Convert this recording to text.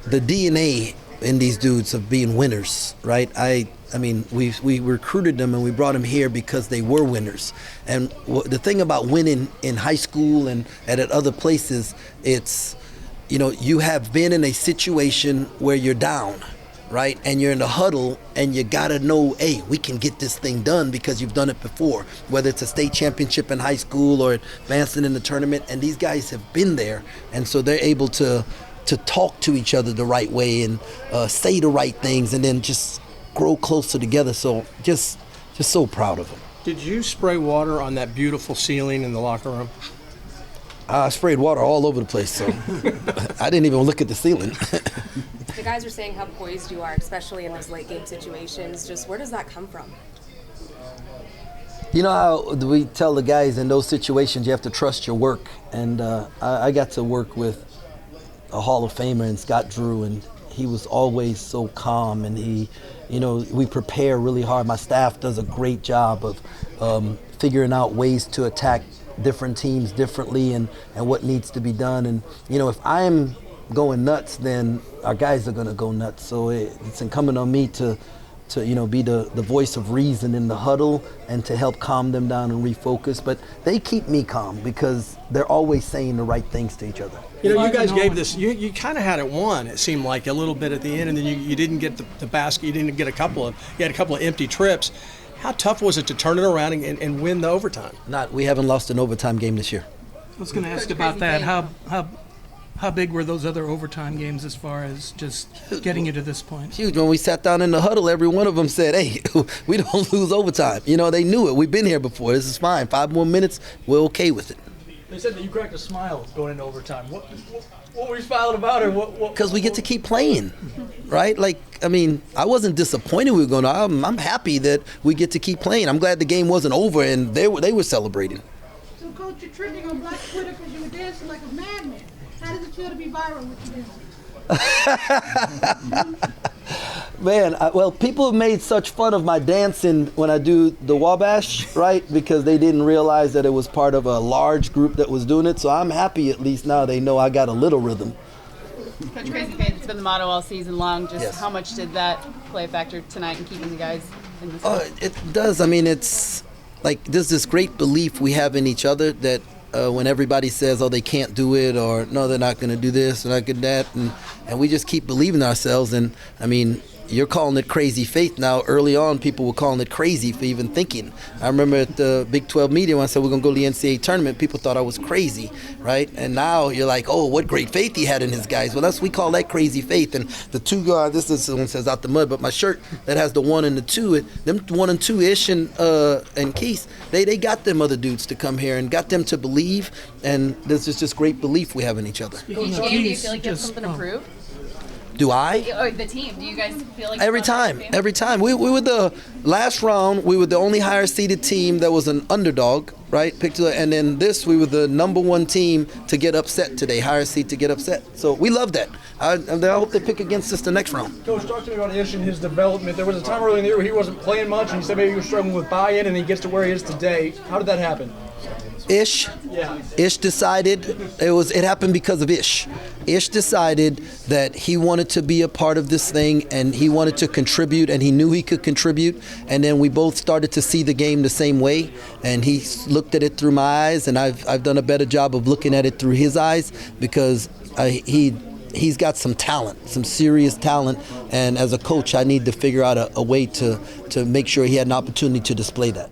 the DNA in these dudes of being winners, right? I mean, we recruited them and we brought them here because they were winners. And the thing about winning in high school and at other places, it's, you have been in a situation where you're down, right? And you're in the huddle and you gotta know, hey, we can get this thing done because you've done it before, whether it's a state championship in high school or advancing in the tournament. And these guys have been there, and so they're able to talk to each other the right way and say the right things, and then just grow closer together. So just so proud of them. Did you spray water on that beautiful ceiling in the locker room? I sprayed water all over the place, so I didn't even look at the ceiling. The guys are saying how poised you are, especially in those late game situations. Just where does that come from? You know how we tell the guys in those situations you have to trust your work, and I got to work with a Hall of Famer and Scott Drew, and he was always so calm, and we prepare really hard. My staff does a great job of figuring out ways to attack different teams differently and what needs to be done. And if I'm going nuts, then our guys are going to go nuts. So it's incumbent on me to be the voice of reason in the huddle and to help calm them down and refocus. But they keep me calm because they're always saying the right things to each other. You guys gave this, you kind of had it won, it seemed like, a little bit at the end, and then you didn't get the basket, you didn't get you had a couple of empty trips. How tough was it to turn it around and win the overtime? We haven't lost an overtime game this year. I was going to ask about that. How big were those other overtime games as far as just getting you to this point? Huge. When we sat down in the huddle, every one of them said, hey, we don't lose overtime. They knew it. We've been here before. This is fine. 5 more minutes, we're okay with it. They said that you cracked a smile going into overtime. What were you smiling about? Because we get to keep playing, right? I wasn't disappointed we were going to. I'm happy that we get to keep playing. I'm glad the game wasn't over and they were celebrating. So, Coach, you're trending on Black Twitter because you were dancing like a madman. How does it feel to be viral with you dancing? Man, people have made such fun of my dancing when I do the Wabash, right? Because they didn't realize that it was part of a large group that was doing it. So I'm happy at least now they know I got a little rhythm. Coach Crazy Faith, it's been the motto all season long. Just Yes. How much did that play a factor tonight in keeping the guys in this game? It does. it's like there's this great belief we have in each other that when everybody says, oh, they can't do it, or no, they're not going to do this, they're not going to do that, and we just keep believing ourselves. And you're calling it crazy faith now. Early on, people were calling it crazy for even thinking. I remember at the Big 12 media when I said we're going to go to the NCAA Tournament, people thought I was crazy, right? And now you're like, oh, what great faith he had in his guys. Well, we call that crazy faith. And the two guys, this is one says out the mud, but my shirt that has the 1 and the 2, them 1 and 2-ish and Keith, they got them other dudes to come here and got them to believe. And there's just great belief we have in each other. Each game, do you feel like you have something to prove? Do I? Or the team, do you guys feel like Every time. We were the last round, we were the only higher seeded team that was an underdog, right? And then we were the number 1 team to get upset today, higher seed to get upset. So we love that. I hope they pick against us the next round. Coach, talk to me about Ish and his development. There was a time early in the year where he wasn't playing much, and he said maybe he was struggling with buy-in, and he gets to where he is today. How did that happen? Ish decided it happened because of Ish. Ish decided that he wanted to be a part of this thing and he wanted to contribute, and he knew he could contribute, and then we both started to see the game the same way, and he looked at it through my eyes, and I've done a better job of looking at it through his eyes because he's got some talent, some serious talent, and as a coach I need to figure out a way to make sure he had an opportunity to display that.